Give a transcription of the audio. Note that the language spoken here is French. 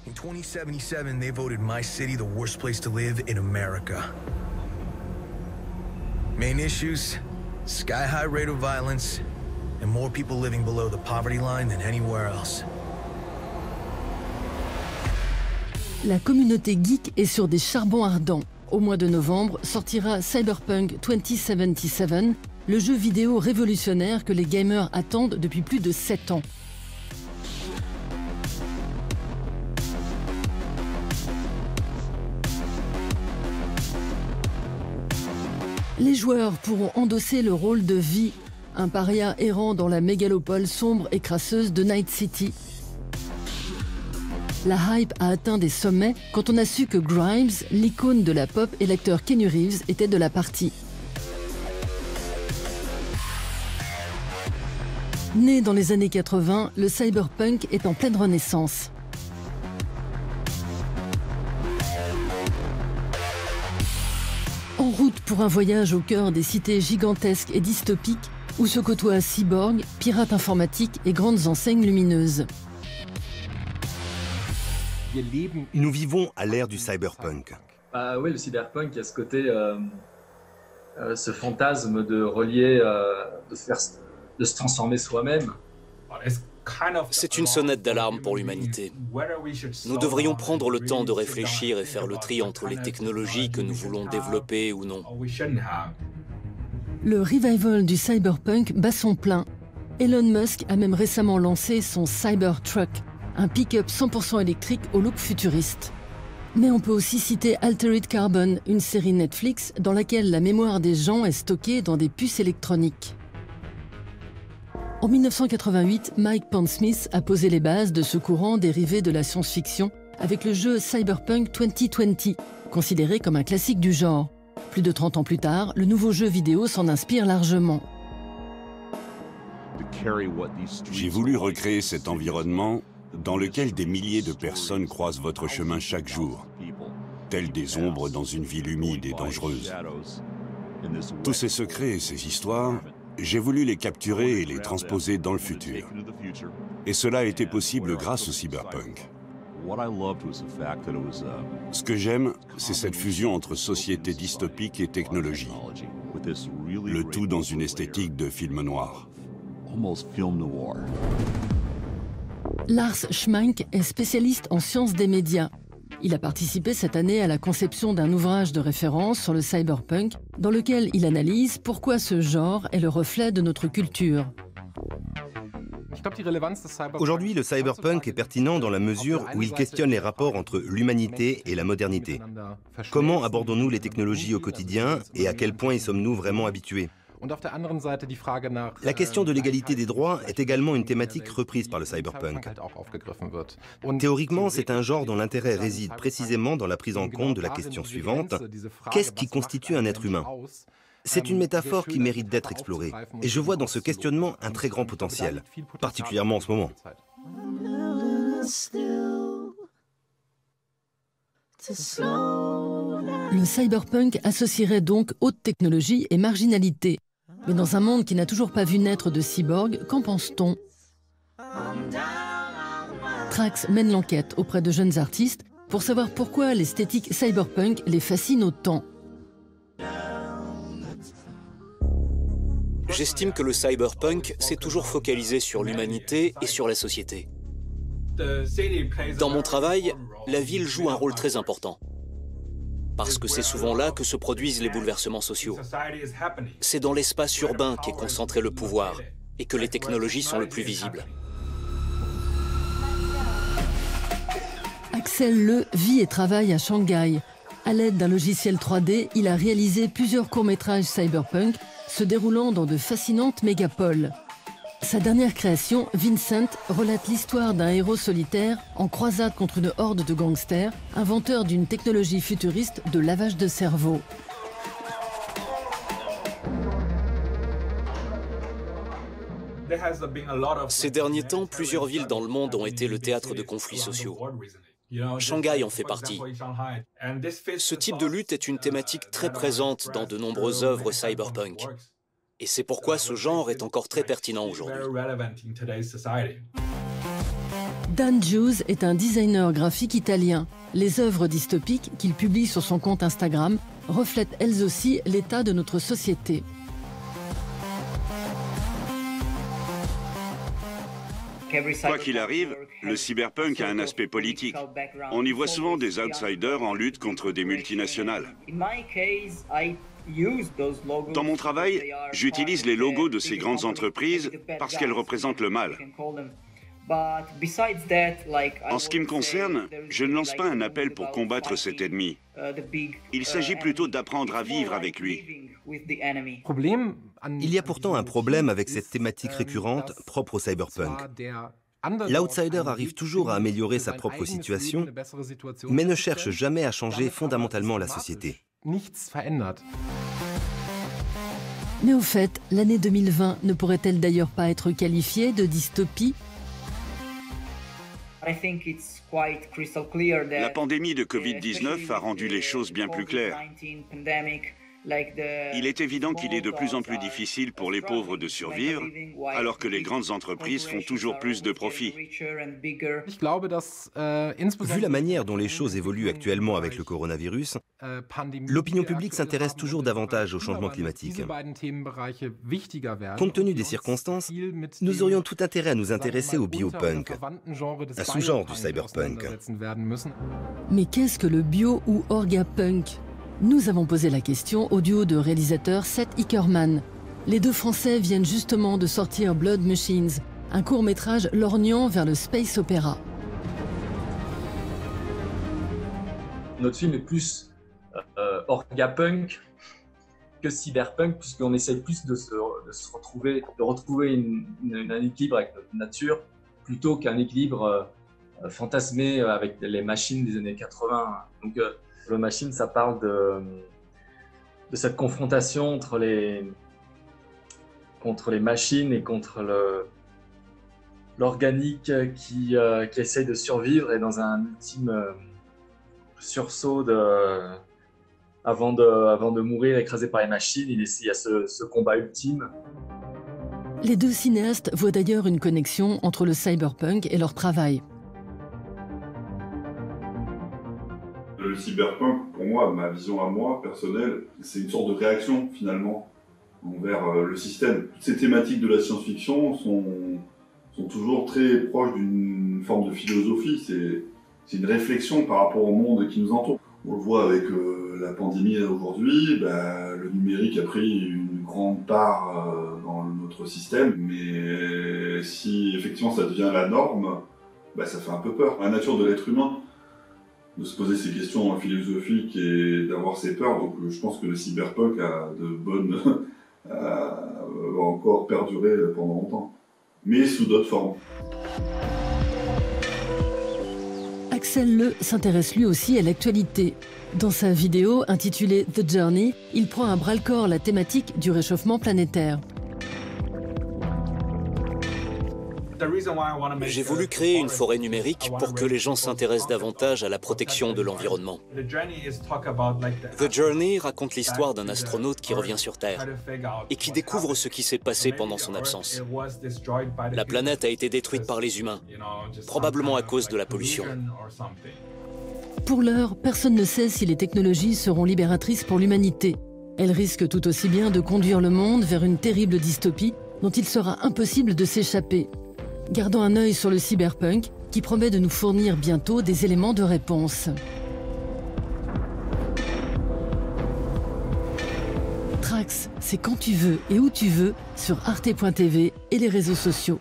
In 2077, they voted my city the worst place to live in America. Main issues, sky-high rate of violence, and more people living below the poverty line than anywhere else. La communauté geek est sur des charbons ardents. Au mois de novembre sortira Cyberpunk 2077, le jeu vidéo révolutionnaire que les gamers attendent depuis plus de 7 ans. Les joueurs pourront endosser le rôle de V, un paria errant dans la mégalopole sombre et crasseuse de Night City. La hype a atteint des sommets quand on a su que Grimes, l'icône de la pop et l'acteur Keanu Reeves étaient de la partie. Né dans les années 80, le cyberpunk est en pleine renaissance. En route pour un voyage au cœur des cités gigantesques et dystopiques où se côtoient cyborgs, pirates informatiques et grandes enseignes lumineuses. Nous vivons à l'ère du cyberpunk. Oui, le cyberpunk, il y a ce côté, ce fantasme de relier, de se transformer soi-même. C'est une sonnette d'alarme pour l'humanité. Nous devrions prendre le temps de réfléchir et faire le tri entre les technologies que nous voulons développer ou non. Le revival du cyberpunk bat son plein. Elon Musk a même récemment lancé son Cybertruck, un pick-up 100% électrique au look futuriste. Mais on peut aussi citer Altered Carbon, une série Netflix dans laquelle la mémoire des gens est stockée dans des puces électroniques. En 1988, Mike Pondsmith a posé les bases de ce courant dérivé de la science-fiction avec le jeu Cyberpunk 2020, considéré comme un classique du genre. Plus de 30 ans plus tard, le nouveau jeu vidéo s'en inspire largement. J'ai voulu recréer cet environnement dans lequel des milliers de personnes croisent votre chemin chaque jour, telles des ombres dans une ville humide et dangereuse. Tous ces secrets et ces histoires, j'ai voulu les capturer et les transposer dans le futur. Et cela a été possible grâce au cyberpunk. Ce que j'aime, c'est cette fusion entre société dystopique et technologie. Le tout dans une esthétique de film noir. Lars Schmank est spécialiste en sciences des médias. Il a participé cette année à la conception d'un ouvrage de référence sur le cyberpunk, dans lequel il analyse pourquoi ce genre est le reflet de notre culture. Aujourd'hui, le cyberpunk est pertinent dans la mesure où il questionne les rapports entre l'humanité et la modernité. Comment abordons-nous les technologies au quotidien et à quel point y sommes-nous vraiment habitués ? La question de l'égalité des droits est également une thématique reprise par le cyberpunk. Théoriquement, c'est un genre dont l'intérêt réside précisément dans la prise en compte de la question suivante: qu'est-ce qui constitue un être humain ? C'est une métaphore qui mérite d'être explorée, et je vois dans ce questionnement un très grand potentiel, particulièrement en ce moment. Le cyberpunk associerait donc haute technologie et marginalité. Mais dans un monde qui n'a toujours pas vu naître de cyborg, qu'en pense-t-on? Trax mène l'enquête auprès de jeunes artistes pour savoir pourquoi l'esthétique cyberpunk les fascine autant. J'estime que le cyberpunk s'est toujours focalisé sur l'humanité et sur la société. Dans mon travail, la ville joue un rôle très important. Parce que c'est souvent là que se produisent les bouleversements sociaux. C'est dans l'espace urbain qu'est concentré le pouvoir et que les technologies sont le plus visibles. Axel Le vit et travaille à Shanghai. À l'aide d'un logiciel 3D, il a réalisé plusieurs courts-métrages cyberpunk se déroulant dans de fascinantes mégapoles. Sa dernière création, Vincent, relate l'histoire d'un héros solitaire en croisade contre une horde de gangsters, inventeur d'une technologie futuriste de lavage de cerveau. Ces derniers temps, plusieurs villes dans le monde ont été le théâtre de conflits sociaux. Shanghai en fait partie. Ce type de lutte est une thématique très présente dans de nombreuses œuvres cyberpunk. Et c'est pourquoi ce genre est encore très pertinent aujourd'hui. Dan Hughes est un designer graphique italien. Les œuvres dystopiques qu'il publie sur son compte Instagram reflètent elles aussi l'état de notre société. Quoi qu'il arrive, le cyberpunk a un aspect politique. On y voit souvent des outsiders en lutte contre des multinationales. Dans mon travail, j'utilise les logos de ces grandes entreprises parce qu'elles représentent le mal. En ce qui me concerne, je ne lance pas un appel pour combattre cet ennemi. Il s'agit plutôt d'apprendre à vivre avec lui. Il y a pourtant un problème avec cette thématique récurrente propre au cyberpunk. L'outsider arrive toujours à améliorer sa propre situation, mais ne cherche jamais à changer fondamentalement la société. Mais au fait, l'année 2020 ne pourrait-elle d'ailleurs pas être qualifiée de dystopie ? La pandémie de Covid-19 a rendu les choses bien plus claires. Il est évident qu'il est de plus en plus difficile pour les pauvres de survivre, alors que les grandes entreprises font toujours plus de profits. Vu la manière dont les choses évoluent actuellement avec le coronavirus, l'opinion publique s'intéresse toujours davantage au changement climatique. Compte tenu des circonstances, nous aurions tout intérêt à nous intéresser au biopunk, un sous-genre du cyberpunk. Mais qu'est-ce que le bio ou orgapunk ? Nous avons posé la question au duo de réalisateurs Seth Ickerman. Les deux Français viennent justement de sortir Blood Machines, un court-métrage lorgnant vers le space opéra. Notre film est plus orgapunk que cyberpunk, puisqu'on essaye plus de retrouver un équilibre avec notre nature, plutôt qu'un équilibre fantasmé avec les machines des années 80. Donc, le machine, ça parle de cette confrontation entre les machines et contre l'organique qui essaye de survivre, et dans un ultime sursaut avant de mourir écrasé par les machines, il y a ce combat ultime. Les deux cinéastes voient d'ailleurs une connexion entre le cyberpunk et leur travail. Le cyberpunk, pour moi, ma vision à moi, personnelle, c'est une sorte de réaction, finalement, envers le système. Toutes ces thématiques de la science-fiction sont toujours très proches d'une forme de philosophie. C'est une réflexion par rapport au monde qui nous entoure. On le voit avec la pandémie aujourd'hui, le numérique a pris une grande part dans notre système, mais si effectivement ça devient la norme, ça fait un peu peur. La nature de l'être humain, de se poser ces questions philosophiques et d'avoir ces peurs, donc je pense que le cyberpunk va encore perdurer pendant longtemps, mais sous d'autres formes. Axel Le s'intéresse lui aussi à l'actualité. Dans sa vidéo intitulée The Journey, il prend à bras-le-corps la thématique du réchauffement planétaire. J'ai voulu créer une forêt numérique pour que les gens s'intéressent davantage à la protection de l'environnement. The Journey raconte l'histoire d'un astronaute qui revient sur Terre et qui découvre ce qui s'est passé pendant son absence. La planète a été détruite par les humains, probablement à cause de la pollution. Pour l'heure, personne ne sait si les technologies seront libératrices pour l'humanité. Elles risquent tout aussi bien de conduire le monde vers une terrible dystopie dont il sera impossible de s'échapper. Gardons un œil sur le cyberpunk qui promet de nous fournir bientôt des éléments de réponse. Trax, c'est quand tu veux et où tu veux sur arte.tv et les réseaux sociaux.